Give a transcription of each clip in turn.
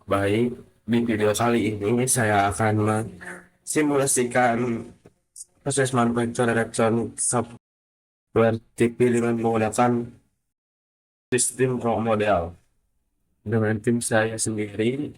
Baik, di video kali ini saya akan mensimulasikan proses manufacture elektronik software TV dengan menggunakan sistem role model dengan tim saya sendiri,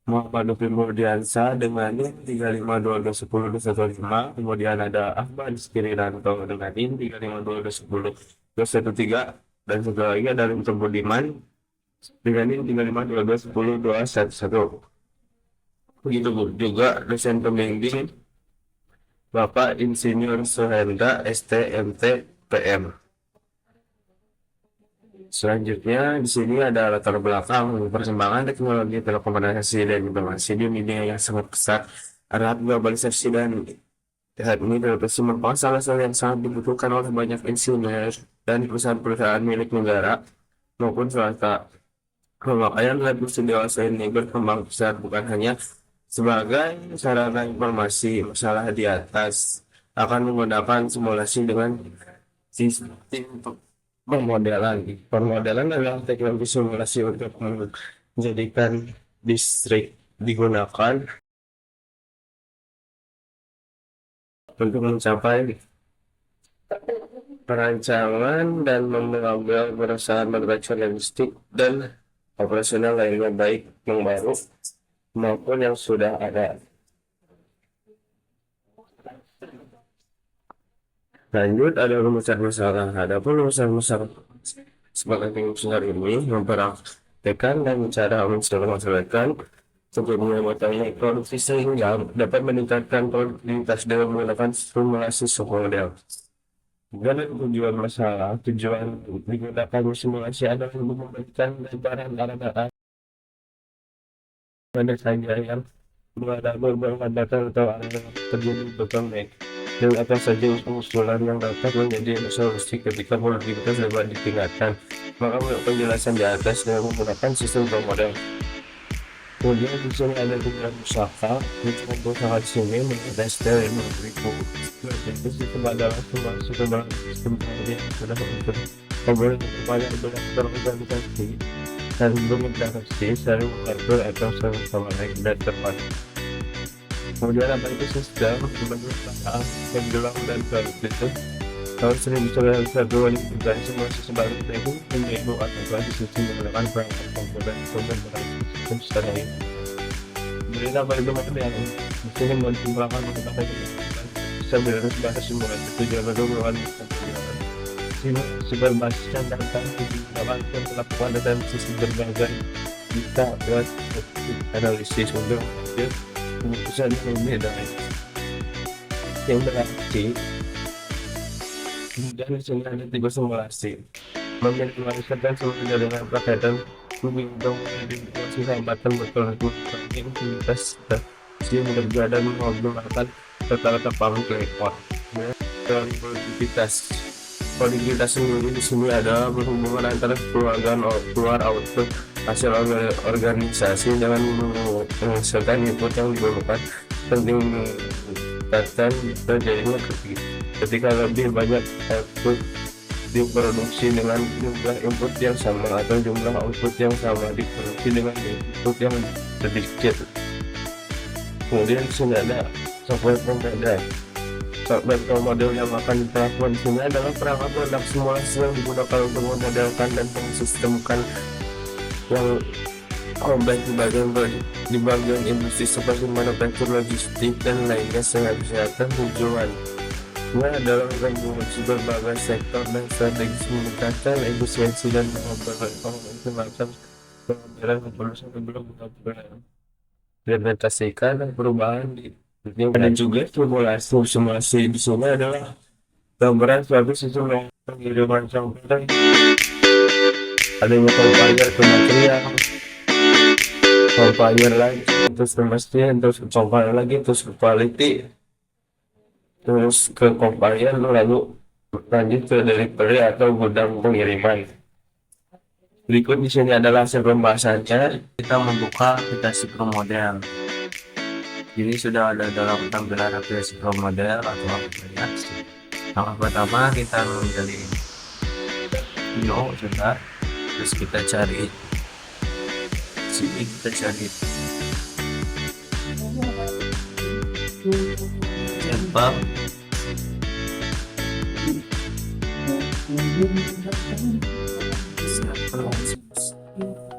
Muhammad Nufri Murdiansa dengan NIM 352210215, kemudian ada Ahmad Skiriranto dengan NIM 352210213, dan satu lagi ada Limton Budiman dengan NIM 352210211. Begitu juga dosen pembimbing Bapak Insinyur Suhendra STMT PM. Selanjutnya di sini ada latar belakang perkembangan teknologi telekomunikasi dan informasi di dunia yang sangat pesat. Arah globalisasi dan saat ini televisi merupakan salah satu yang sangat dibutuhkan oleh banyak insinyur dan perusahaan-perusahaan milik negara maupun swasta. Pemakaian televisi dewasa ini berkembang besar bukan hanya sebagai sarana informasi. Masalah di atas akan menggunakan simulasi dengan sistem pemodelan. Pemodelan adalah teknologi simulasi untuk menjadikan distrik digunakan untuk mencapai perancangan dan mengambil perusahaan berbagai logistik dan operasional lainnya, baik yang baru maupun yang sudah ada. Lanjut, ada rumusan masalah. Ada pun rumusan masalah sebagai besar ini mempraktekkan dan cara menselesaikan sebelumnya materi produksi sehingga dapat meningkatkan produktivitas dengan menggunakan simulasi model. Dan tujuan masalah, tujuan digunakan simulasi adalah untuk memberikan gambaran arah mana saja yang menghadapi berbagai data atau area terjadi bottleneck, dan apa saja usulan yang dapat menjadi solusi ketika produktivitas dapat ditingkatkan. Maka menurut penjelasan di atas dengan menggunakan sistem model. Kemudian di sini ada beberapa usaha, untuk usaha di sini menginvestasi dan memberikan itu sistem adalah sebuah sistem yang sudah memperoleh kepada berorganisasi dan berinteraksi saling mengatur atau sama-sama naik dan terpadu. Kemudian apa itu sistem sebagai usaha penjualan dan produk itu tahun 1991 dan semua sistem baru itu menjadi atau sistem menggunakan perangkat komponen sistem secara ini. Kemudian apa itu model mesin mensimpulkan menggunakan sambil harus bahas simulasi tujuan melakukan berbasis data digunakan melakukan data sistem berbagai kita buat analisis untuk keputusan yang berbeda yang berarti. Kemudian misalnya ada tiga simulasi meminimaliskan semuanya dengan perkaitan untuk mengidentifikasi hambatan aktivitas yang berbeda dan menggunakan rata-rata panggung rekor dan produktivitas sendiri di sini ada berhubungan antara keluar output hasil organisasi dengan menghasilkan input yang diperlukan. Penting meningkatkan terjadinya ketika lebih banyak output diproduksi dengan jumlah input yang sama atau jumlah output yang sama diproduksi dengan input yang sedikit. Kemudian sudah ada software pembeda. Software model yang akan diterapkan di sini adalah perangkat produk simulasi yang digunakan untuk memodelkan dan mensistemkan yang kompleks di bagian industri seperti manufaktur, logistik, dan lainnya. Kesehatan tujuannya adalah menguji berbagai sektor dan strategi meningkatkan efisiensi dan memperbaiki pengambilan keputusan sebelum implementasikan perubahan di. Ada juga simulasi di sini adalah gambaran suatu sistem pengiriman sampel, adanya compiler ke material, compiler lagi terus pemastian, terus compiler lagi terus quality, terus ke compiler lalu lanjut ke delivery atau gudang pengiriman. Berikut di sini adalah hasil pembahasannya. Kita membuka aplikasi Pro Model. Ini sudah ada dalam tampilan aplikasi Pro Model atau aplikasi. Yang pertama kita memilih video sudah, terus kita cari sini kita cari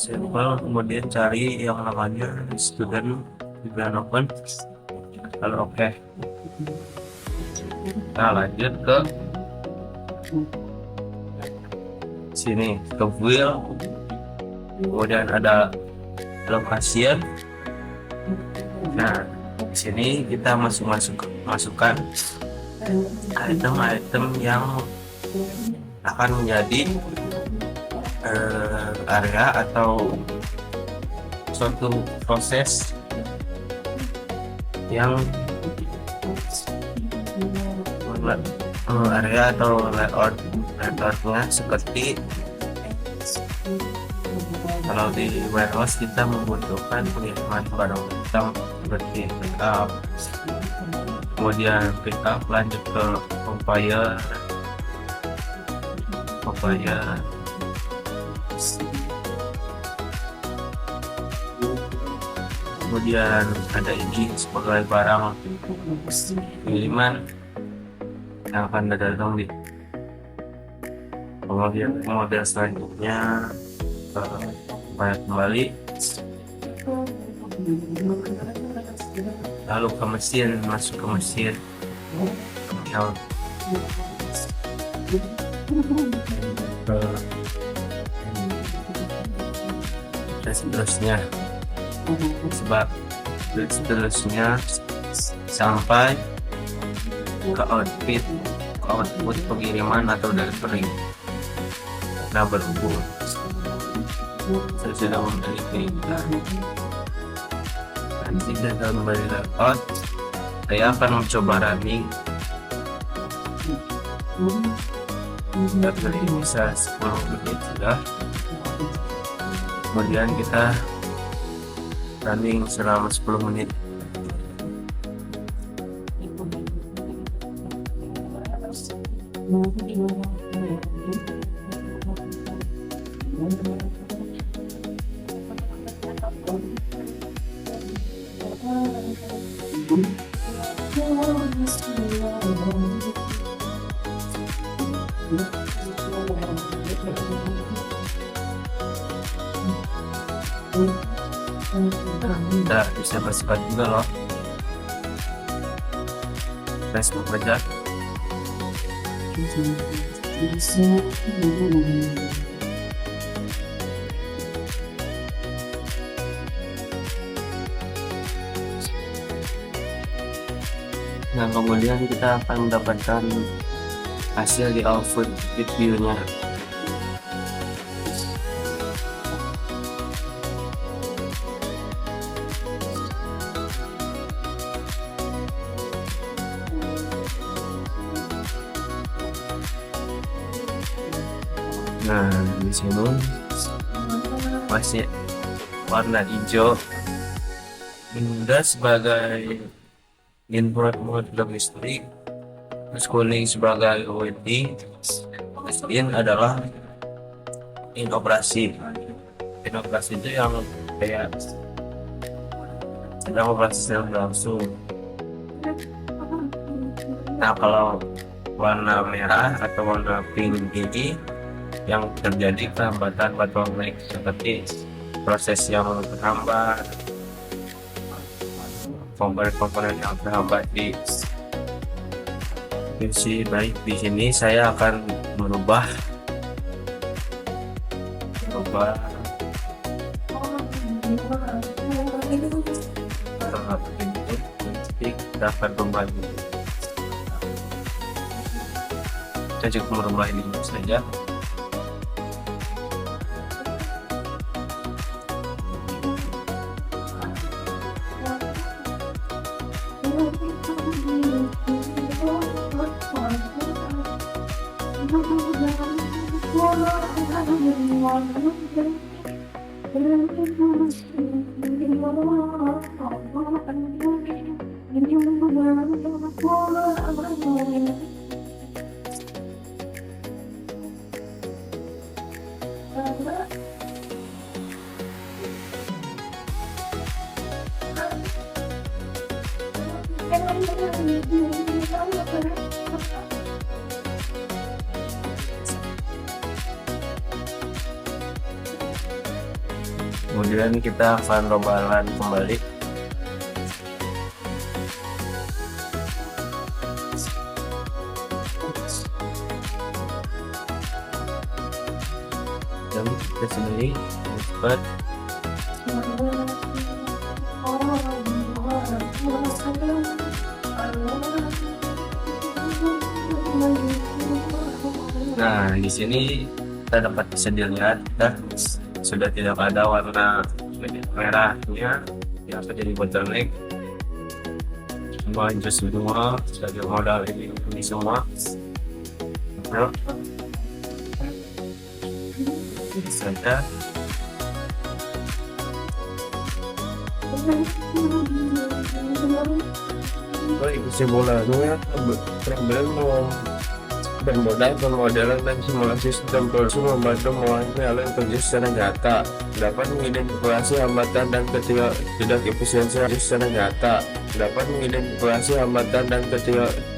sampel, kemudian cari yang namanya student development. Kalau oke, kita lanjut ke sini ke wheel, kemudian ada location. Nah, di sini kita masukkan item-item yang akan menjadi area atau suatu proses yang area atau layoutnya seperti kalau di warehouse kita membutuhkan pengiriman barang hitam seperti pickup, kemudian pickup lanjut ke conveyor, kemudian ada ini sebagai barang pengiriman yang akan datang di kemudian model selanjutnya bayar kembali, lalu ke mesin, masuk ke mesin yang seterusnya sampai ke output pengiriman atau delivery. Nah, berhubung saya sudah memiliki nanti dalam kembali layout, saya akan mencoba running dan kali ini bisa 10 menit sudah, kemudian kita running selama 10 menit. Kita bisa bersifat juga loh. Facebook aja. Nah, kemudian kita akan mendapatkan hasil di output videonya. Nah, di sini masih warna hijau, indah sebagai input mode domestik, terus kuning sebagai wedding, in adalah in operasi. In operasi itu yang kayak sedang operasi sedang berlangsung. Nah, kalau warna merah atau warna pink ini yang terjadi kehambatan bottleneck, seperti proses yang terhambat, komponen-komponen yang terhambat di fungsi. Baik, di sini saya akan merubah dapat membantu. Saya cukup merubah ini saja. Kemudian kita akan robalan kembali. Dan kita sini cepat. Nah, di sini kita dapat bisa dilihat sudah tidak ada warna merahnya yang menjadi bottleneck. Semua hijau semua, sebagai modal ini semua. Nah, ini saja. Baik, kesimpulannya problem bermodal pemodelan dan simulasi sistem produksi membantu mewarnai alur kerja secara nyata, dapat mengidentifikasi hambatan dan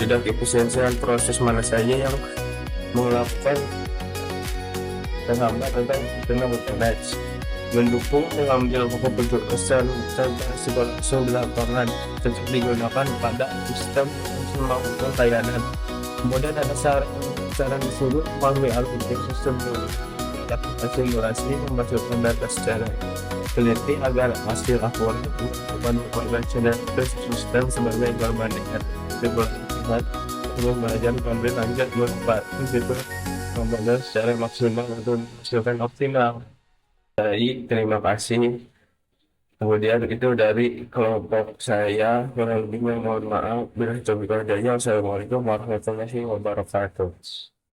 tidak efisiensian proses mana saja yang melakukan terhambat atau terkena bottleneck, mendukung mengambil keputusan langsung di lapangan tetap digunakan pada sistem melakukan layanan. Kemudian ada saran disuruh melalui algoritma sistem simulasi memasukkan data secara teliti agar hasil akurat bukan konvensional sistem sebagai perbandingan lihat perlu belajar kemudian lanjut berempat itu membangun secara maksimal untuk menghasilkan optimal. Baik, terima kasih. Kemudian itu dari kelompok saya, kurang lebihnya mohon maaf. Bila itu. Assalamualaikum warahmatullahi wabarakatuh.